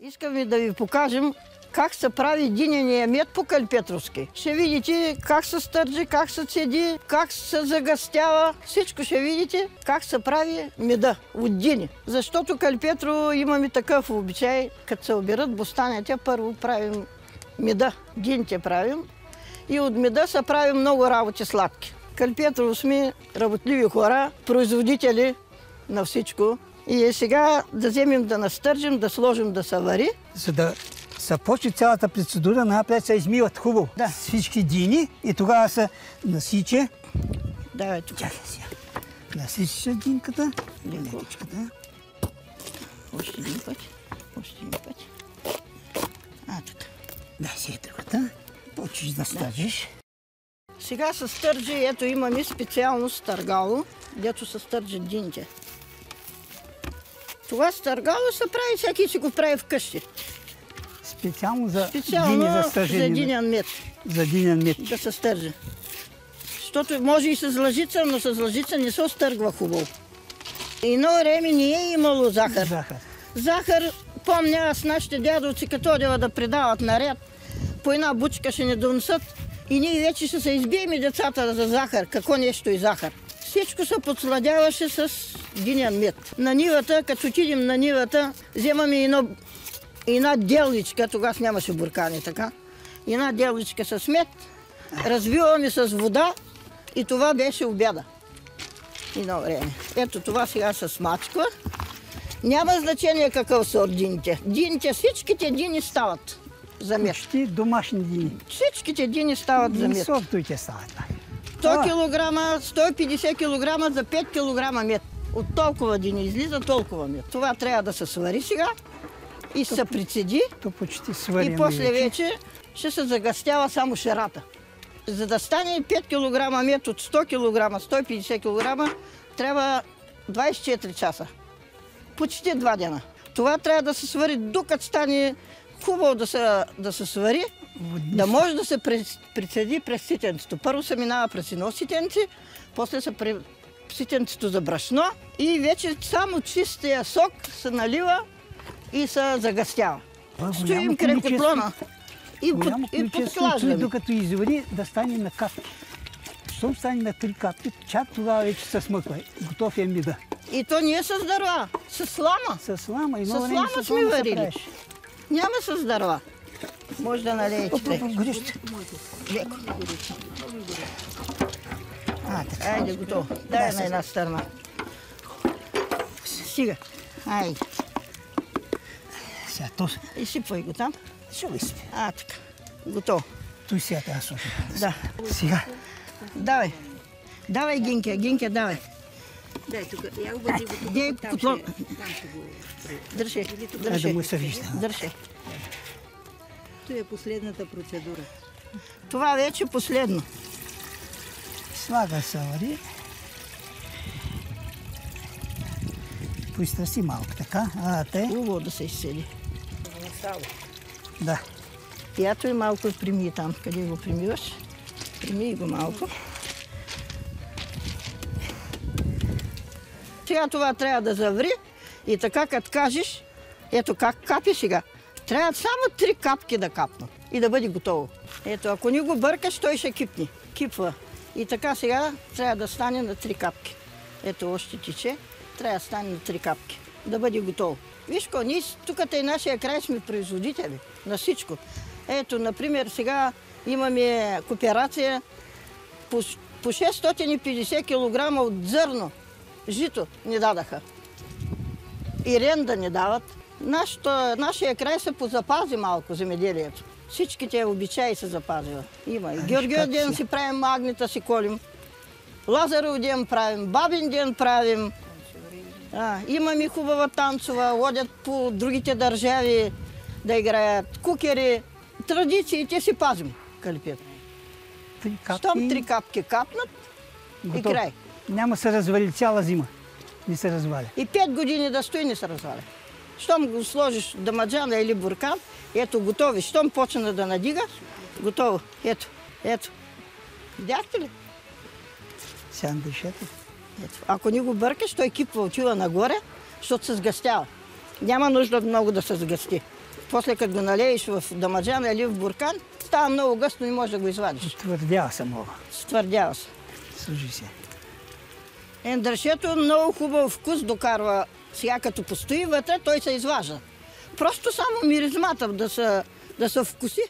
Искаме да ви покажем как се прави динения мед по калпетровски. Ще видите как се стържи, как се цеди, как се загъстява. Всичко ще видите как се прави меда от дини. Защото Калпетрово имаме такъв обичай, като се обират бостаните, първо правим меда. Дините правим и от меда се прави много работи сладки. Калпетрово сме работливи хора, производители на всичко. И сега да вземем да настържим, да сложим да се вари. За да се почне цялата процедура, напред се измиват хубаво всички дини и тогава се насича. Давай тук. Чакай сега. Насича динката, леничката. Още един път. Още един път. Тук. Да, сега другата. Почиш да стържиш. Сега се стържи, ето имаме специално стъргало, дето се стържат дините. Това стъргало се прави, всеки си го прави вкъщи. Специално за дини за стържене. За динен мед. За динен мед. Да се стържи. Защото може и с лъжица, но с лъжица не се стъргва хубаво. Едно време не е имало захар. Захар, помня аз нашите дядовци, като одева да предават наред, по една бучка ще не донесат и ние вече ще се избием и децата за захар. Какво нещо и захар? Всичко се подсладяваше с динен мед. На нивата, като отидем на нивата, вземаме една деличка, тогава нямаше буркани, така. Една деличка с мед, развиваме с вода и това беше обяда. Едно време. Ето това сега се смачква. Няма значение какъв сорт дините. Дините, всичките дини стават за мед. Почти домашни дини. Всичките дини стават за мед. Сортовете стават. 100 кг, 150 кг за 5 кг мед. От толкова дини излиза толкова мед. Това трябва да се свари сега и се прицеди. То почти сварено. И после вече ще се загъстява само шерата. За да стане 5 кг мед от 100 кг, 150 кг, трябва 24 часа. Почти 2 дена. Това трябва да се свари, докато стане хубаво да се свари, да може да се прицеди през ситенцето. Първо се минава през едно ситенце, после се ситенцето за брашно и вече само чистия сок се налива и се загъстява. Стоим край котлона и подклаждаме. Докато извари, да стане на капки. Щом стане на 3 капки, чак тогава вече се смъква. Готов е меда. И то не е с дърва, с слама. С слама. С слама сме варили. Няма с дърва. Може да налеете. Горещи. Леко. Айде, готово. Дай на една страна. Стига. Айде. Сега то... Изсипвай го там. Ще го изсипи. Така. Готово. Той сега трябва да слушам. Да. Сега. Давай. Давай, Гинке. Гинке, давай. Дай тук. Я обади го. Дей котлон. Държи. Да му се вижда. Държи. Това е последната процедура. Това вече последно. Слага се вари. Поизтърси малко, така. Хубаво да се изседи. Да. И ето и малко прими там, къде го примиваш. Прими го малко. Сега това трябва да заври и така като кажеш, ето как капи сега. Трябва само 3 капки да капнат и да бъде готово. Ето, ако не го бъркаш, той ще кипне. Кипва. И така сега трябва да стане на 3 капки. Ето още тече. Трябва да стане на 3 капки. Да бъде готово. Виж ко, ние тук и нашия край сме производители на всичко. Ето, например, сега имаме кооперация по 650 кг от зърно. Жито ни дадаха. И ренда ни дават. Нашия край се позапази малко земеделието. Всичките обичаи се запазива. Има и Георгиев ден си правим, магнита си колим. Лазаров ден правим, Бабин ден правим. Имаме хубава танцова, водят по другите държави да играят кукери. Традициите си пазим, Калпет. Щом 3 капки капнат и край. Няма се развали цяла зима. Не се разваля. И 5 години да стои, не се разваля. Щом го сложиш дамаджана или буркан, ето готови. Щом почна да надига, готово. Ето. Видяхте ли? Сега дишете. Ето. Ако не го бъркаш, той кипва, отива нагоре, защото се сгъстява. Няма нужда много да се сгъсти. После като го налееш в дамаджан или в буркан, става много гъсто, не можеш да го извадиш. Твърдява се много. Ствърдява се. Служи се. Ендрашето много хубав вкус докарва. Сега като постои вътре, той се изважда. Просто само миризмата да се вкуси.